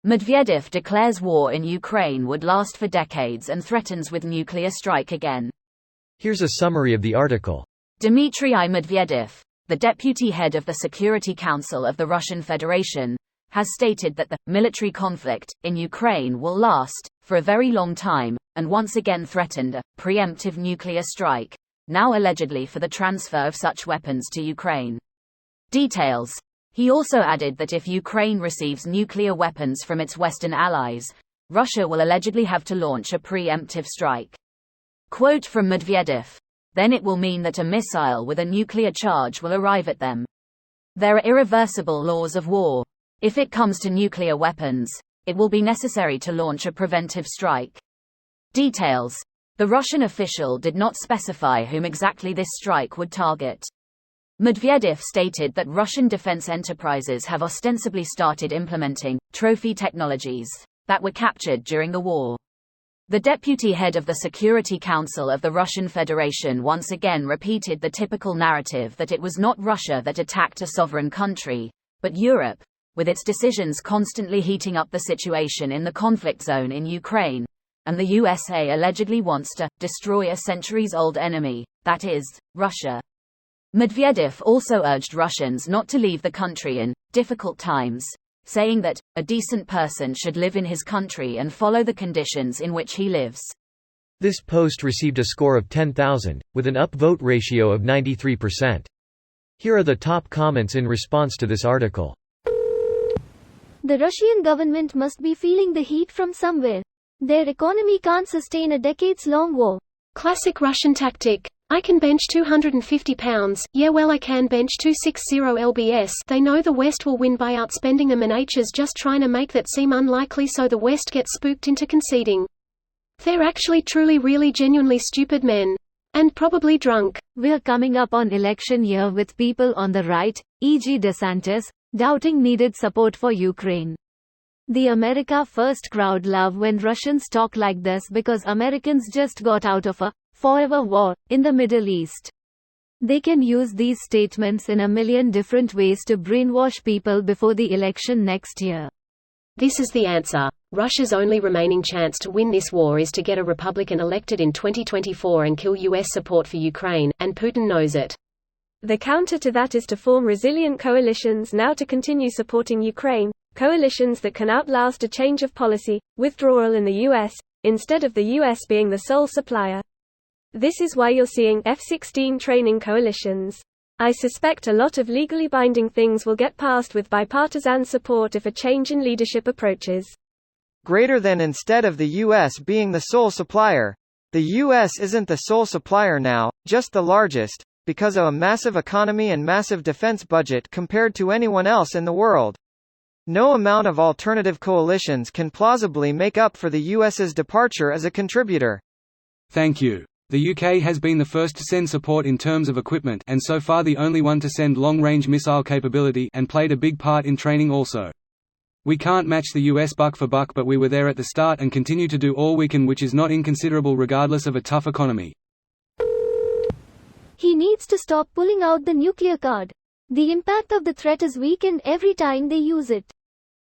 Medvedev declares war in Ukraine would last for decades and threatens with nuclear strike again. Here's a summary of the article. Dmitry Medvedev, the deputy head of the Security Council of the Russian Federation, has stated that the military conflict in Ukraine will last for a very long time, and once again threatened a preemptive nuclear strike, now allegedly for the transfer of such weapons to Ukraine. Details. He also added that if Ukraine receives nuclear weapons from its Western allies, Russia will allegedly have to launch a preemptive strike. Quote from Medvedev. Then it will mean that a missile with a nuclear charge will arrive at them. There are irreversible laws of war. If it comes to nuclear weapons, it will be necessary to launch a preventive strike. Details. The Russian official did not specify whom exactly this strike would target. Medvedev stated that Russian defense enterprises have ostensibly started implementing trophy technologies that were captured during the war. The deputy head of the Security Council of the Russian Federation once again repeated the typical narrative that it was not Russia that attacked a sovereign country, but Europe, with its decisions constantly heating up the situation in the conflict zone in Ukraine, and the USA allegedly wants to destroy a centuries-old enemy, that is, Russia. Medvedev also urged Russians not to leave the country in difficult times, saying that a decent person should live in his country and follow the conditions in which he lives. This post received a score of 10,000, with an upvote ratio of 93%. Here are the top comments in response to this article. The Russian government must be feeling the heat from somewhere. Their economy can't sustain a decades-long war. Classic Russian tactic. I can bench 250 pounds, yeah well I can bench 260 lbs. They know the West will win by outspending them and H's just trying to make that seem unlikely so the West gets spooked into conceding. They're actually truly really genuinely stupid men. And probably drunk. We're coming up on election year with people on the right, e.g. DeSantis, doubting needed support for Ukraine. The America First crowd love when Russians talk like this because Americans just got out of a forever war in the Middle East. They can use these statements in a million different ways to brainwash people before the election next year. This is the answer. Russia's only remaining chance to win this war is to get a Republican elected in 2024 and kill US support for Ukraine, and Putin knows it. The counter to that is to form resilient coalitions now to continue supporting Ukraine, coalitions that can outlast a change of policy, withdrawal in the US, instead of the US being the sole supplier. This is why you're seeing F-16 training coalitions. I suspect a lot of legally binding things will get passed with bipartisan support if a change in leadership approaches. Greater than instead of the US being the sole supplier. The US isn't the sole supplier now, just the largest, because of a massive economy and massive defense budget compared to anyone else in the world. No amount of alternative coalitions can plausibly make up for the US's departure as a contributor. Thank you. The UK has been the first to send support in terms of equipment and so far the only one to send long-range missile capability and played a big part in training also. We can't match the US buck for buck but we were there at the start and continue to do all we can which is not inconsiderable regardless of a tough economy. He needs to stop pulling out the nuclear card. The impact of the threat is weakened every time they use it.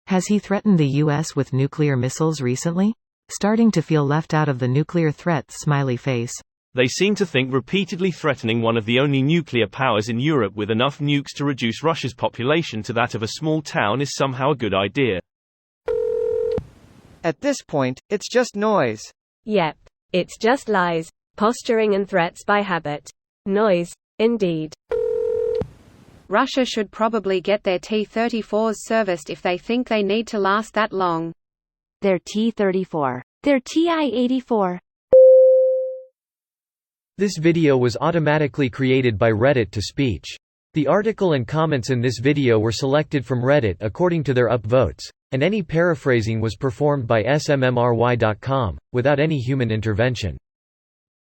Has he threatened the US with nuclear missiles recently? Starting to feel left out of the nuclear threat, smiley face. They seem to think repeatedly threatening one of the only nuclear powers in Europe with enough nukes to reduce Russia's population to that of a small town is somehow a good idea. At this point, it's just noise. Yep. It's just lies, posturing and threats by habit. Noise, indeed. Russia should probably get their T-34s serviced if they think they need to last that long. Their T-34. Their TI-84. This video was automatically created by Reddit to speech. The article and comments in this video were selected from Reddit according to their upvotes, and any paraphrasing was performed by smmry.com, without any human intervention.